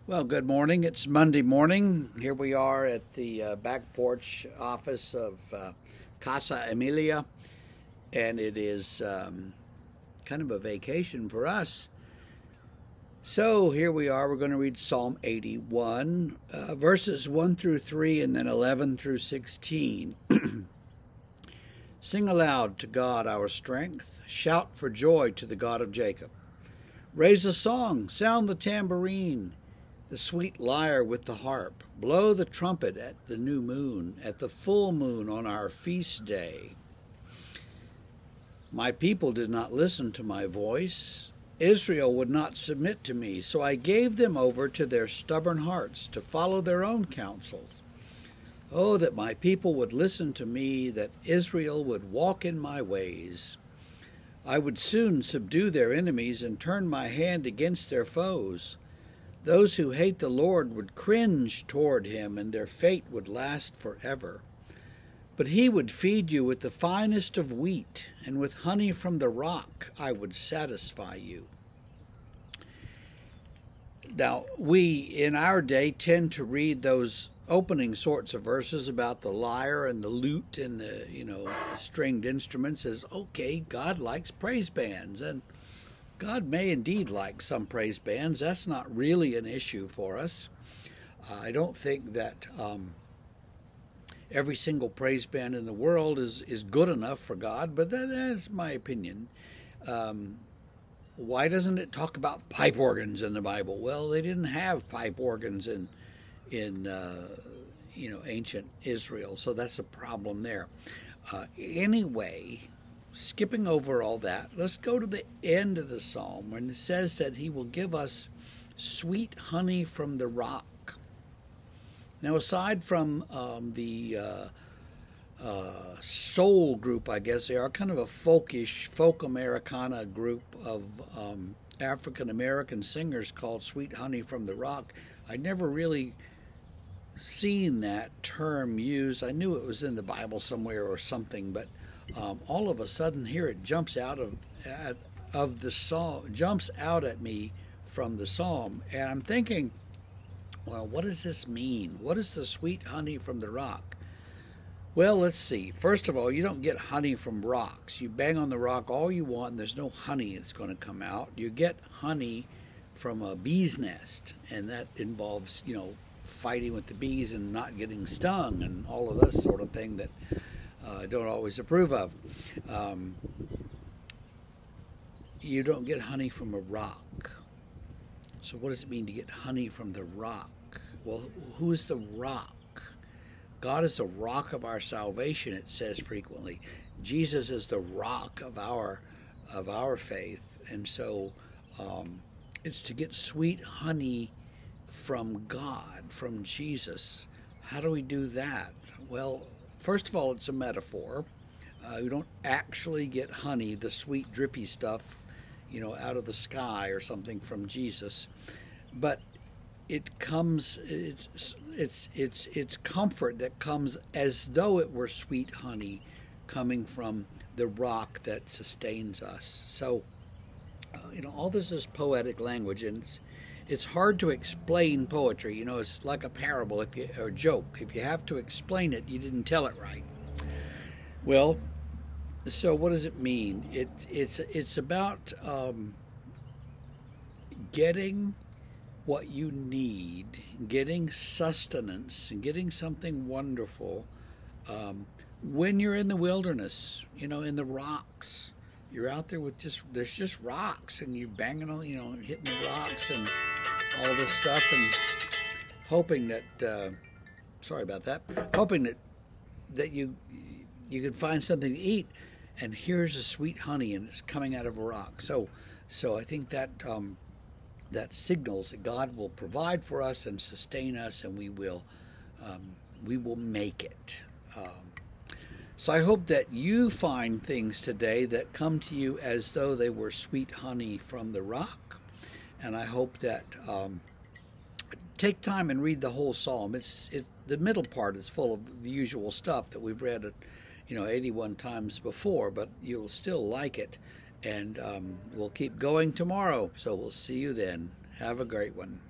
Well, good morning. It's Monday morning. Here we are at the back porch office of Casa Emilia, and it is kind of a vacation for us. So here we are. We're going to read Psalm 81, verses 1 through 3, and then 11 through 16. Sing aloud to God our strength. Shout for joy to the God of Jacob. Raise a song. Sound the tambourine. The sweet lyre with the harp. Blow the trumpet at the new moon, at the full moon on our feast day. My people did not listen to my voice. Israel would not submit to me, so I gave them over to their stubborn hearts to follow their own counsels. Oh, that my people would listen to me, that Israel would walk in my ways. I would soon subdue their enemies and turn my hand against their foes. Those who hate the Lord would cringe toward him, and their fate would last forever. But he would feed you with the finest of wheat, and with honey from the rock I would satisfy you. Now, we in our day tend to read those opening sorts of verses about the lyre and the lute and the stringed instruments as, okay, God likes praise bands, and God may indeed like some praise bands. That's not really an issue for us. I don't think that every single praise band in the world is good enough for God, but that's my opinion. Why doesn't it talk about pipe organs in the Bible? Well, they didn't have pipe organs in ancient Israel, so that's a problem there. Anyway, skipping over all that, let's go to the end of the psalm when it says that he will give us sweet honey from the rock. Now, aside from the soul group, I guess they are kind of a folk Americana group of African American singers called Sweet Honey from the Rock. I'd never really seen that term used. I knew it was in the Bible somewhere or something, but all of a sudden here it jumps out of the psalm, jumps out at me from the psalm, and I'm thinking, well, what does this mean? What is the sweet honey from the rock? Well, let's see. First of all, you don't get honey from rocks. You bang on the rock all you want, and there's no honey that's going to come out. You get honey from a bee's nest, and that involves, fighting with the bees and not getting stung and all of this sort of thing that I don't always approve of. You don't get honey from a rock. So what does it mean to get honey from the rock? Well, who is the rock? God is the rock of our salvation, it says frequently. Jesus is the rock of our faith. And so it's to get sweet honey from God, from Jesus. How do we do that? Well, first of all, it's a metaphor. You don't actually get honey, the sweet drippy stuff, out of the sky or something from Jesus, but it comes. It's comfort that comes as though it were sweet honey coming from the rock that sustains us. So, all this is poetic language, and it's hard to explain poetry. It's like a parable or a joke. If you have to explain it, you didn't tell it right. Well, so what does it mean? It's about getting what you need, getting sustenance, and getting something wonderful when you're in the wilderness, in the rocks. You're out there with there's just rocks, and you're banging on, hitting the rocks and all this stuff, and hoping that, sorry about that, hoping that you could find something to eat, and here's a sweet honey, and it's coming out of a rock. So I think that that signals that God will provide for us and sustain us, and we will make it. So I hope that you find things today that come to you as though they were sweet honey from the rock. And I hope that take time and read the whole psalm. The middle part is full of the usual stuff that we've read 81 times before, but you'll still like it. And we'll keep going tomorrow. So we'll see you then. Have a great one.